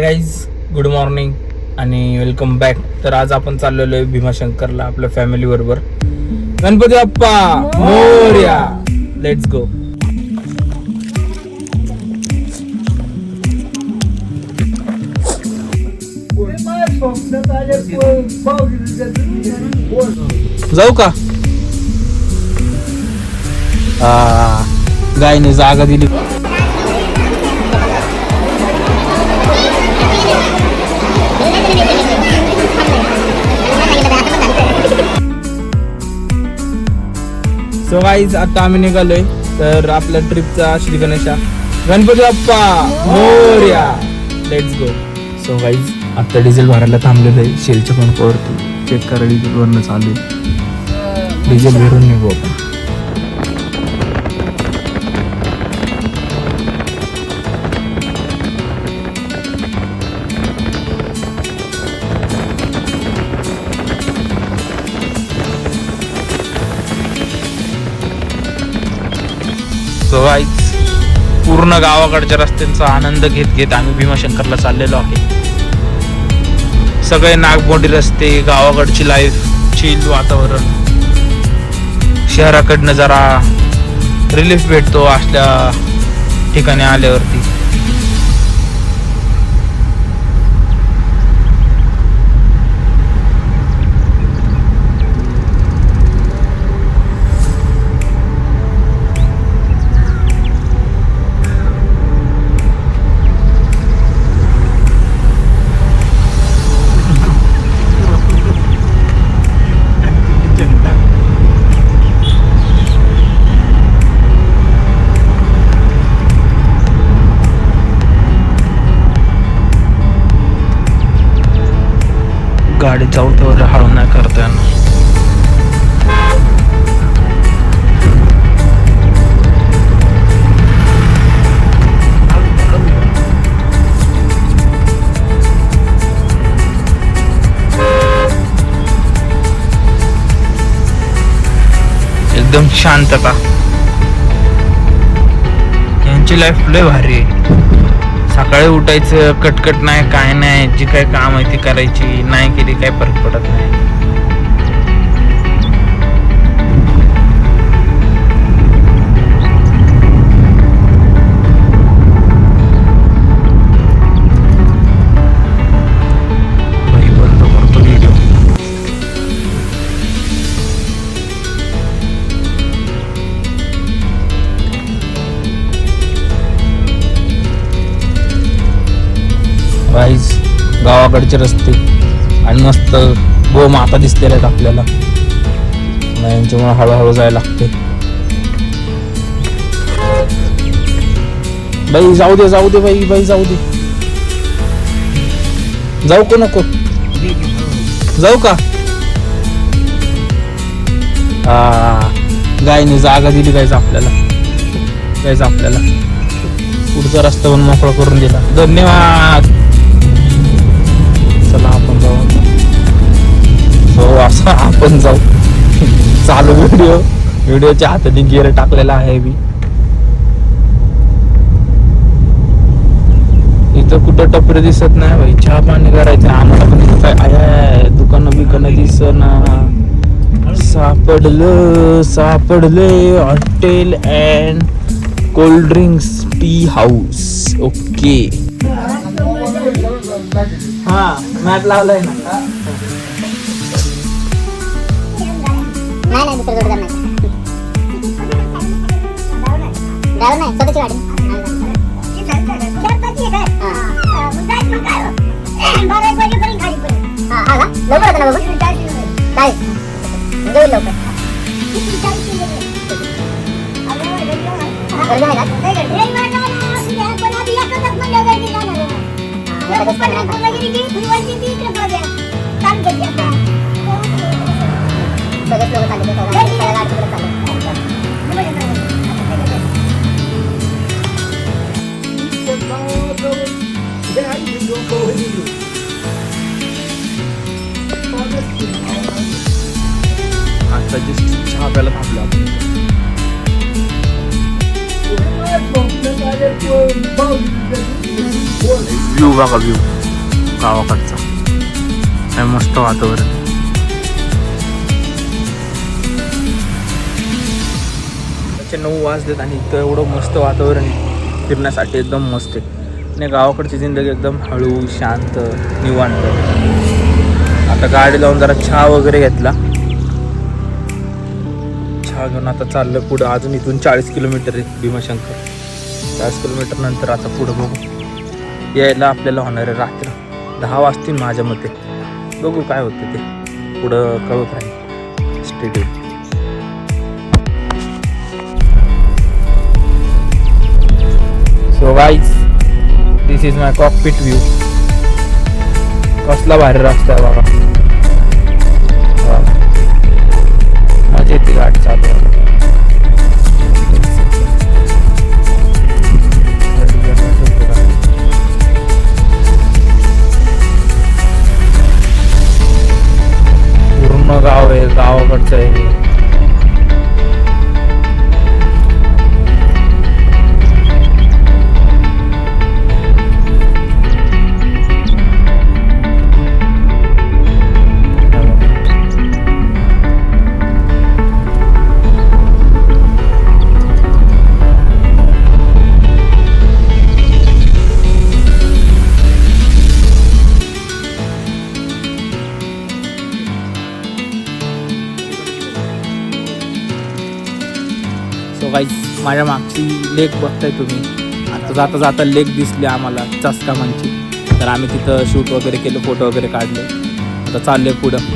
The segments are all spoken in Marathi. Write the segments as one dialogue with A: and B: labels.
A: गाईज गुड मॉर्निंग आणि वेलकम बॅक. तर आज आपण चाललेलो आहे भीमाशंकरला आपल्या फॅमिली बरोबर. गणपती बाप्पा मोरया. Let's go. जाऊ का? गायने जागा दिली. सो गाईज आता आम्ही निघालोय तर आपल्या ट्रिपचा Shri Ganesha Ganpati Bappa Morya. Let's go. So guys आता डिझेल भरायला थांबलेलं आहे शेलच्या पंपावरती. चेक करा डिझेल भरणं चालू आहे. डिझेल भरून निघू आपण. सो गाईज पूर्ण गावाकडच्या रस्त्यांचा आनंद घेत घेत आम्ही भीमाशंकरला चाललेलो आहे. सगळे नागमोडी रस्ते, गावाकडची लाईफ, चिल वातावरण. शहराकडनं जरा रिलीफ भेटतो असल्या ठिकाणी आल्यावरती. गाडी चौथ्यावर हळू नाही करता येणार. एकदम शांतता. यांची लाईफ लय भारी आहे. सकाळी उठायचं, कटकट नाही, काय नाही. जी काय काम आहे ती करायची. नाही केली काय फरक पडत नाही. बंद करतो व्हिडिओ. गाईज गावाकडचे रस्ते आणि मस्त गोमाता दिसलेल्या आहेत आपल्याला. यांच्यामुळे हळूहळू जायला लागते. बाई जाऊ दे, जाऊ दे बाई, बाई जाऊ दे. जाऊ को नको? जाऊ का? गायने जागा दिली गायचं आपल्याला. पुढचा रस्ता पण मोकळा करून दिला. धन्यवाद. चला आपण जाऊ. हो असं आपण जाऊ. चालू व्हिडिओच्या हाताने गिअर टाकलेला आहे मी. इथं कुठं टपरे दिसत नाही भाई. चहा पाणी करायचं आम्हाला पण. काय दुकानं बिकानं दिसना. सापडले hotel and cold drinks tea house. Okay. हा मॅप लावलाय ना.
B: नाही दुसरं जोडदार नाही. ड्रायव्हर नाही, स्वतःची गाडी. लवकर होतं ना बाबू. काय जेवण लवकर.
A: आता जस्ट चहा प्यायला थांबलो आपण. व्ह्यू बघा, व्ह्यू गावाकडचा. काय मस्त वातावरण. त्याचे 9 वाजलेत आणि इथं एवढं मस्त वातावरण आहे फिरण्यासाठी, एकदम मस्त आहे. आणि गावाकडची जिंदगी एकदम हळू, शांत, निवांत. आता गाडी लावून जरा चहा वगैरे घेतला. चहा घेऊन आता चाललं पुढं. अजून इथून 40 किलोमीटर आहे भीमाशंकर. 40 किलोमीटर नंतर आता पुढं बघू. यायला आपल्याला होणार आहे रात्र 10 वाजतील माझ्या मते. बघू काय होतं ते, पुढं कळत राहील. Stadium. So guys, this is my cockpit view. कसला भारी रस्ता आहे बाबा. मजा येते गाडी चालू. पूर्ण गाव आहे, गावाकडचं आहे. सो गाईज, माझ्या मागची लेक बघताय तुम्ही. आता जाता जाता लेक दिसली आम्हाला चासकामांची. तर आम्ही तिथं शूट वगैरे केलं, फोटो वगैरे काढले. आता चालले पुढं.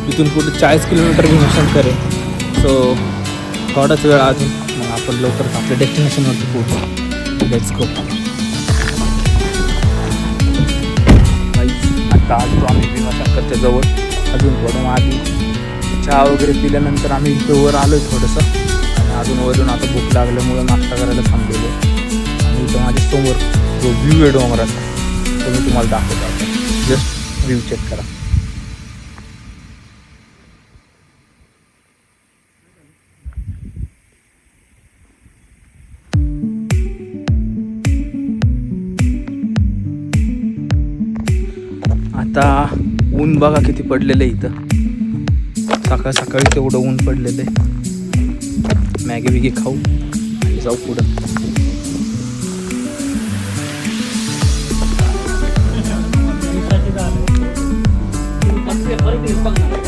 A: इथून पुढं 40 किलोमीटर भीमाशंकर आहे. सो थोडाच वेळ अजून, मग आपण लवकरच आपल्या डेस्टिनेशनवरती पोहोचू. Let's go. आता आलो आम्ही भीमाशंकरच्या जवळ. अजून थोडं आधी चहा वगैरे पिल्यानंतर आम्ही इथं वर आलो आहे थोडंसं. अजून वरून आता भूक लागल्यामुळं नाश्ता करायला थांबलेलो. आणि इथं माझ्या समोर जो व्ह्यू आहे डोंगराचा, तो मी तुम्हाला दाखवतो. आता जस्ट व्ह्यू चेक करा. आता ऊन बघा किती पडलेलं आहे इथं. सकाळ सकाळी तेवढं ऊन पडलेलं आहे. मॅगी बिगी खाऊ आणि जाऊ पुढं.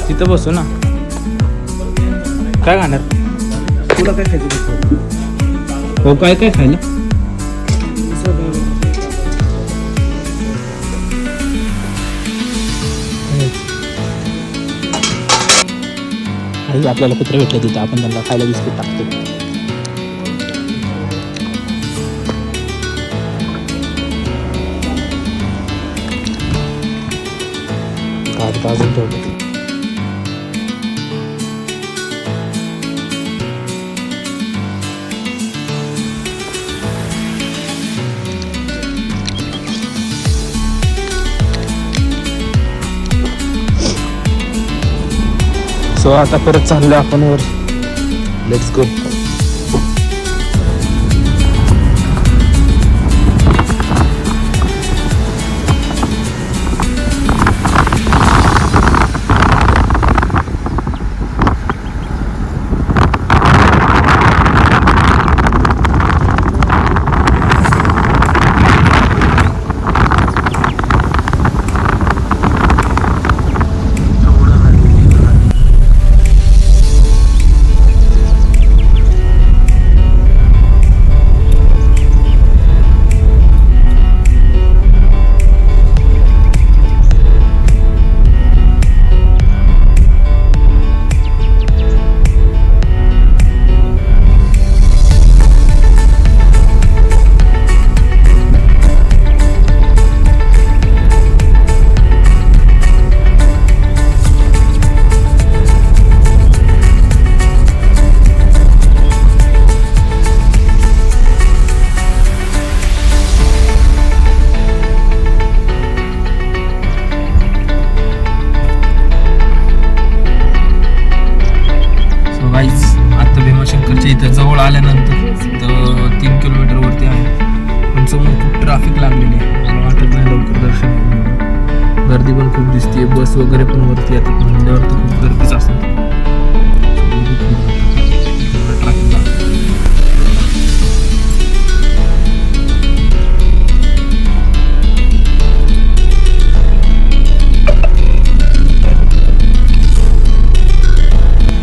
A: तिथं बसू ना. काय खाणार तुला? काय खायचं? हो, काय काय खायला? आपल्याला कुत्रे भेटले तिथं, आपण त्यांना खायला बिस्किट टाकतो. गाडी अजून ठेवतो. सो आता परत चाललो आपण वर. Let's go. गर्दी पण खूप दिसते. बस वगैरे पण वरती येतात म्हणल्यावर तर खूप गर्दीच असेल.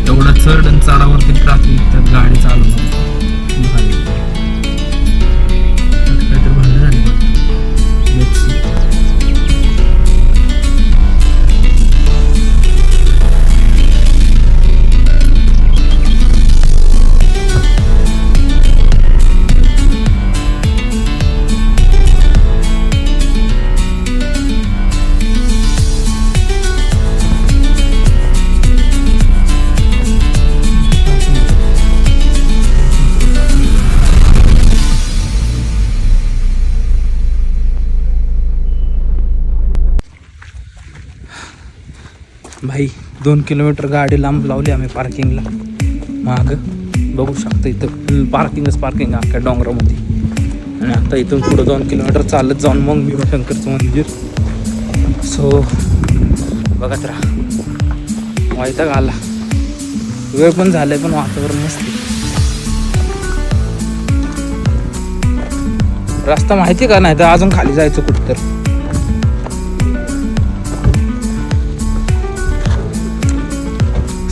A: एवढा चढ आणि चढावरती ट्रॅफिक त्यात गाडी चालवणार काहीतरी भांडण झाली वाटतं. Let's see. भाई 2 किलोमीटर गाडी लांब लावली आम्ही पार्किंगला. माग बघू शकतो इथं पार्किंगच पार्किंग अख्ख्या डोंगरामध्ये. आणि आता इथून पुढं 2 किलोमीटर चालत जाऊन मग भीमाशंकरचं मंदिर. सो बघत राहा. वैताग आला. वेळ पण झालाय पण वातावरण मस्त. रस्ता माहिती का नाही तर अजून खाली जायचं कुठं तर.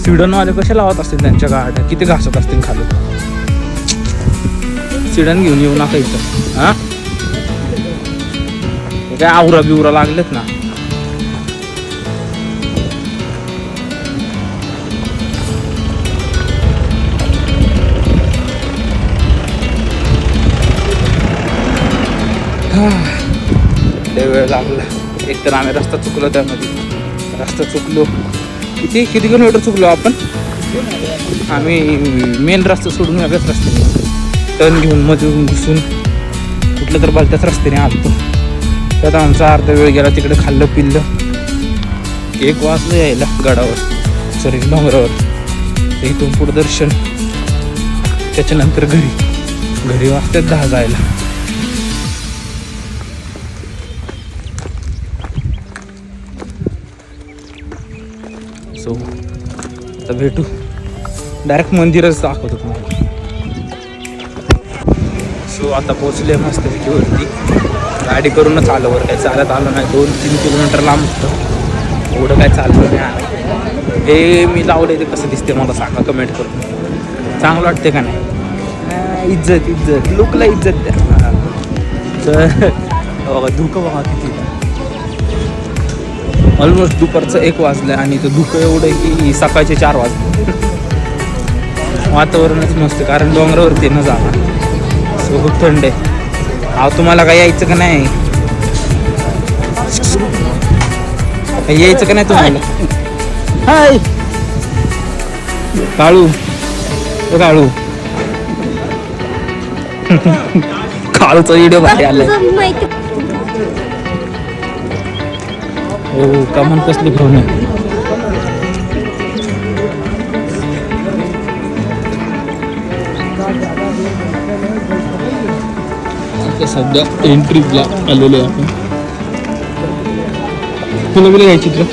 A: स्वीडनवाले कसे लावत असतील त्यांच्या गाड्या. किती घासत असतील खाली. स्वीडन घेऊन येऊ नका इथं. हा काय आवरा बिवरा लागलेत ना. लय वेळ लागला. एक तर आम्ही रस्ता चुकलो. त्यामध्ये रस्ता चुकलो. किती किलोमीटर चुकलो आपण. आम्ही मेन रस्ता सोडून वेगळ्याच रस्त्याने टर्न घेऊन मधून घुसून कुठलं तर भलत्याच रस्त्याने आलतो. त्यात आमचा अर्धा वेळ गेला. तिकडे खाल्लं पिल्लं. 1 वाजलं यायला गडावर सॉरी डोंगरावर. इथून पुढं दर्शन. त्याच्यानंतर घरी वाजतात 10 जायला. सो आता भेटू. डायरेक्ट मंदिरच दाखवतो तुम्हाला. सो आता पोचले मस्त वरती. गाडी करूनच आलो वर. काही चालत आलो नाही. 2-3 किलोमीटर लांब होतं. एवढं काय चाललं नाही. हे मी लावले ते कसं दिसते मला सांगा कमेंट करून. चांगलं वाटते का नाही. इज्जत लुकला इज्जत द्या. बघा धुकं बघा किती. ऑलमोस्ट दुपारचं 1 वाजलं आणि इथं धुकं एवढं आहे की सकाळचे 4 वाजले. वातावरणच मस्त कारण डोंगरावरती न जाणार. सो खूप थंड आहे. तुम्हाला काय यायचं का नाही. यायचं का नाही तुम्हाला. हाय काळू काळूचा व्हिडिओ भारी आलाय. हो कमान कसली घेऊन सध्या एंट्रीला आलेलो आहे आपण. तुला गेलं घ्यायची तुला.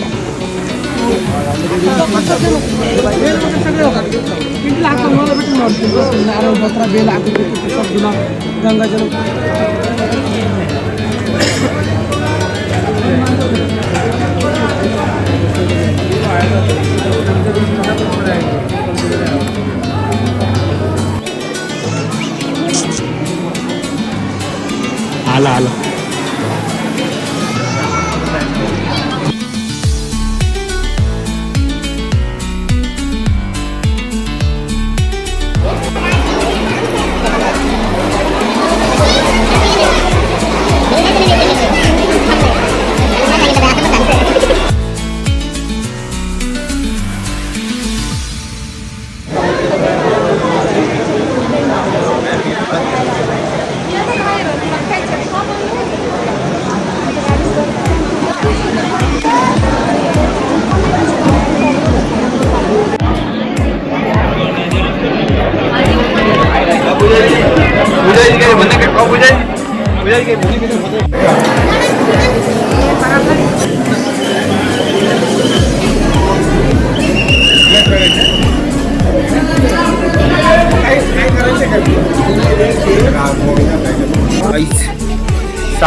A: आला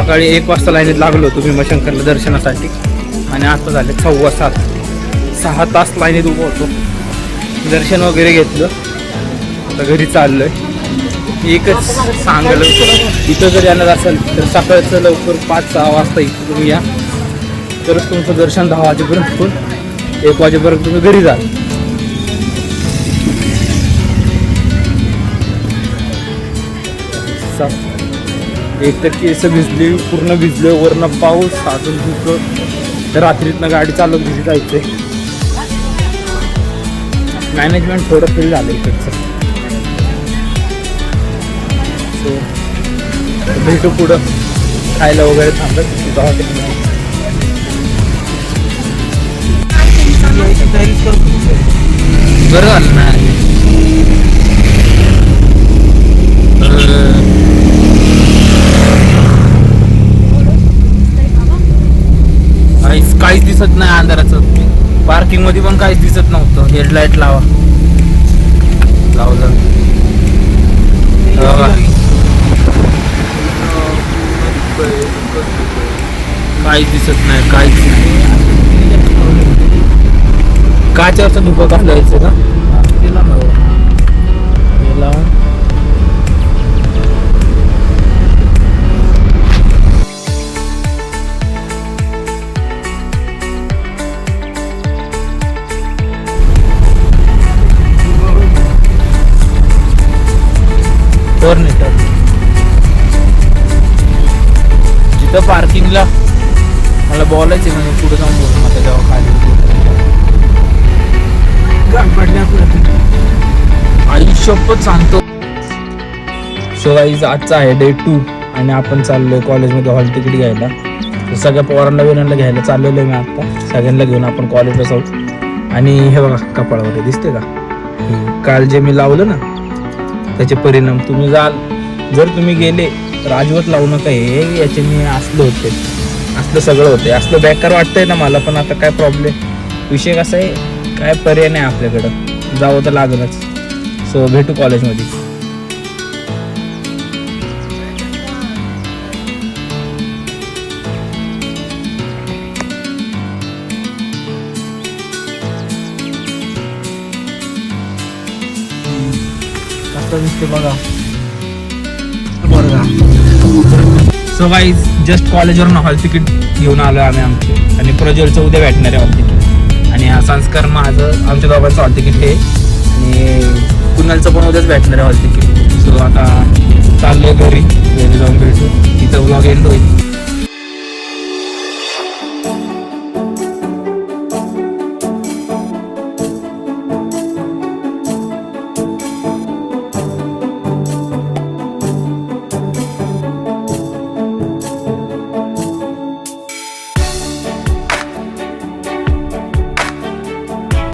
A: सकाळी 1 वाजता लाईनीत लागलो होतो भीमाशंकरला दर्शनासाठी आणि आता झाले 6:15. 6 तास लाईनीत उभं होतो. दर्शन वगैरे घेतलं. आता घरी चाललोय. एकच सांगलं इथं जर येणार असेल तर सकाळचं लवकर 5-6 वाजता इथं तुम्ही या, तरच तुमचं दर्शन 10 वाजेपर्यंत होईल. 1 वाजेपर्यंत तुम्ही घरी जाल. एक तर केस भिजली, पूर्ण भिजले, वरनं पाऊस, अजून दुसरं रात्रीतनं गाडी चालवत घरी जायचंय. मॅनेजमेंट थोडं फेल झालं इकडचं. सो भेटू पुढं खायला वगैरे थांबत तिथं हॉटेलमध्ये. बरं झालं ना. काहीच दिसत नाही अंधाराचं. पार्किंग मध्ये पण काहीच दिसत नव्हतं. हेडलाईट लावलं काहीच दिसत नाही. काहीच काच्यावरचा धुकं घालायचं ना जिथं पार्किंगला मला बोलायचं म्हणजे पुढे जाऊन बोल मग त्याच्यावर खाली आयुष्यपत सांगतो. सो गाईज आजचा आहे डे 2 आणि आपण चाललोय कॉलेजमध्ये हॉल तिकीट घ्यायला. सगळ्या पोरांना विनांना घ्यायला चाललेलो मी आता. सगळ्यांना घेऊन आपण कॉलेजला जाऊ. आणि हे बघा कपाळावर दिसते का काल जे मी लावलं ना त्याचे परिणाम तुम्ही जाल. जर तुम्ही गेले तर अजिबात लावू नका. हे याचे मी असलं होते, असलं सगळं होते. असलं बेकार वाटतंय ना मला. पण आता काय प्रॉब्लेम, विषय कसा आहे, काय पर्याय नाही आपल्याकडं, जावं तर लागणच. सो भेटू कॉलेजमध्ये. कसं दिसते बघा. सो गाईज जस्ट कॉलेजवरून हॉल तिकीट घेऊन आलो आम्ही आमचे. आणि प्रज्वलचं उद्या भेटणार आहे हॉल तिकीट. आणि हा संस्कार माझं आमच्या दोघांचं हॉल तिकीट हे. आणि कुणालचं पण उद्याच भेटणार आहे हॉल तिकीट. सो आता चाललोय घरी जाऊन भेटू. तिथं व्लॉग एंड होईल.